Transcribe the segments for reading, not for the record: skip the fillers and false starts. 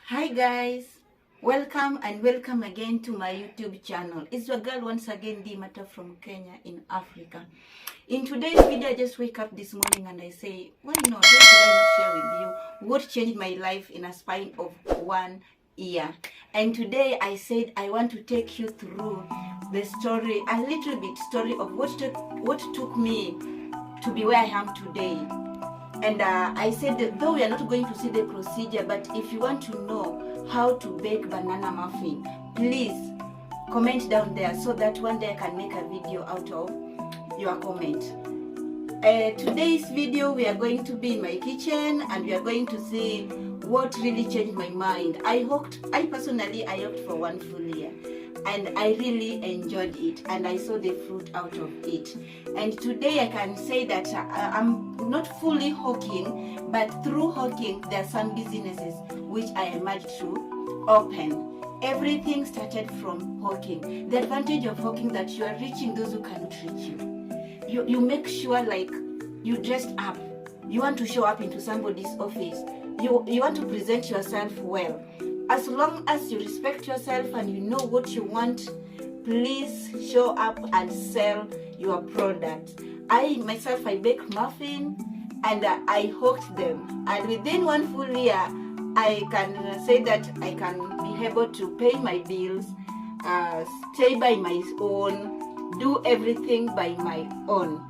Hi guys, welcome and welcome again to my YouTube channel. It's your girl once again, Mata from Kenya in Africa. In today's video, I just wake up this morning and I say, why not? Why should I not share with you what changed my life in a span of 1 year? And today I said I want to take you through the story, a little bit story of what took me to be where I am today. And I said that though we are not going to see the procedure, but if you want to know how to bake banana muffin, please comment down there so that one day I can make a video out of your comment. Today's video we are going to be in my kitchen and we are going to see what really changed my mind. I personally hooked for 1 full year. And I really enjoyed it and I saw the fruit out of it. And today I can say that I'm not fully hawking, but through hawking there are some businesses which I emerged to open. Everything started from hawking. The advantage of hawking that you are reaching those who cannot reach you. You make sure like you dressed up. You want to show up into somebody's office. You want to present yourself well. As long as you respect yourself and you know what you want, please show up and sell your product. I bake muffin and I hawked them. And within 1 full year, I can say that I can be able to pay my bills, stay by my own, do everything by my own.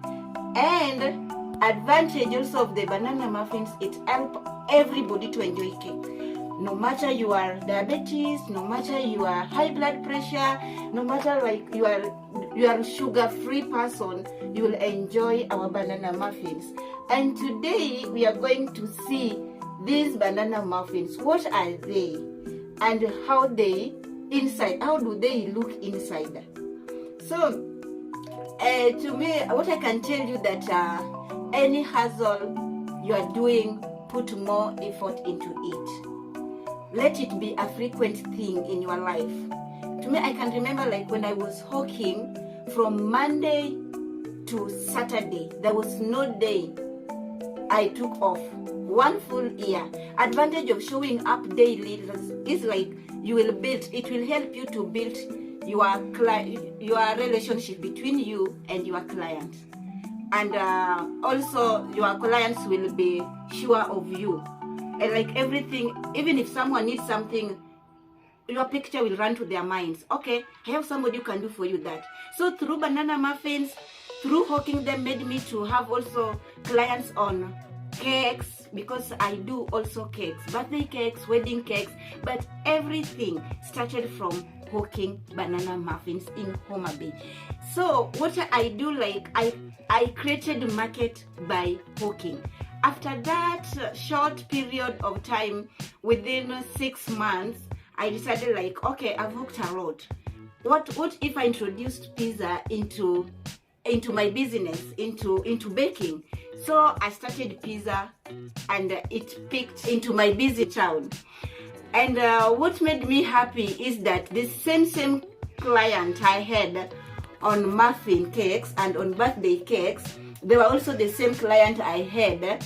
And advantage also of the banana muffins, it helps everybody to enjoy cake. No matter you are diabetes, no matter you are high blood pressure, no matter like you are sugar-free person, you will enjoy our banana muffins. And today we are going to see these banana muffins. What are they? And how do they look inside? So, to me, what I can tell you that any hustle you are doing, put more effort into it. Let it be a frequent thing in your life. To me, I can remember like when I was hawking from Monday to Saturday, there was no day I took off. 1 full year. Advantage of showing up daily is like it will help you to build your relationship between you and your client. And also your clients will be sure of you. And like everything, even if someone needs something, your picture will run to their minds. Okay, I have somebody who can do for you that. So through banana muffins, through hawking them, made me to have also clients on cakes, because I do also cakes, birthday cakes, wedding cakes, but everything started from hawking banana muffins in Homa Bay. So what I do, like I created a market by hawking. After that short period of time, within 6 months, I decided like, okay, I've hooked a lot. What if I introduced pizza into my business, into baking? So I started pizza and it picked into my busy town. And what made me happy is that the same client I had on muffin cakes and on birthday cakes, they were also the same client I had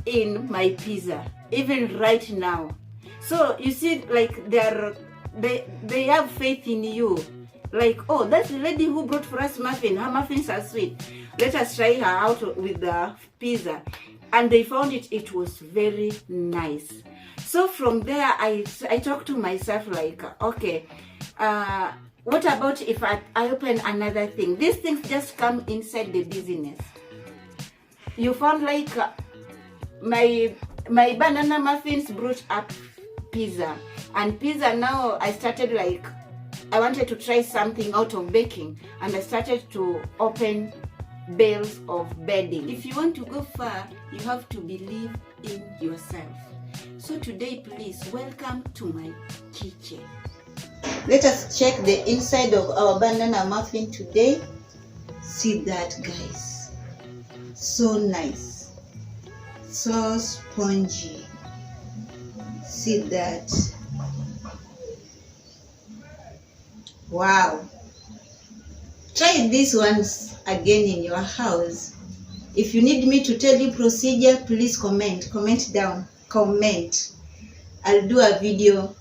in my pizza, even right now. So you see, like they have faith in you. Like, oh, that's the lady who brought for us muffin. Her muffins are sweet. Let us try her out with the pizza. And they found it was very nice. So from there, I talked to myself like, okay, what about if I open another thing? These things just come inside the business. You found like my banana muffins brought up pizza, and pizza now I started like I wanted to try something out of baking, and I started to open bales of bedding. If you want to go far, you have to believe in yourself. So today, please welcome to my kitchen. Let us check the inside of our banana muffin today. See that, guys, so nice, so spongy. See that? Wow. Try these ones again in your house. If you need me to tell you procedure, please comment down. I'll do a video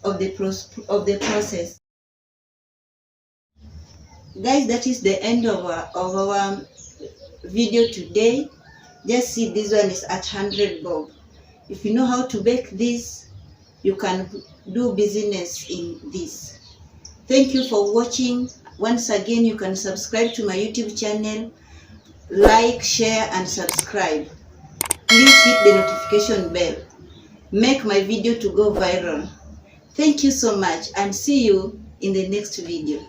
of the process. Guys, that is the end of our video today. Just see, this one is at 100 bob. If you know how to bake this, you can do business in this. Thank you for watching. Once again, you can subscribe to my YouTube channel. Like, share, and subscribe. Please hit the notification bell. Make my video to go viral. Thank you so much, and see you in the next video.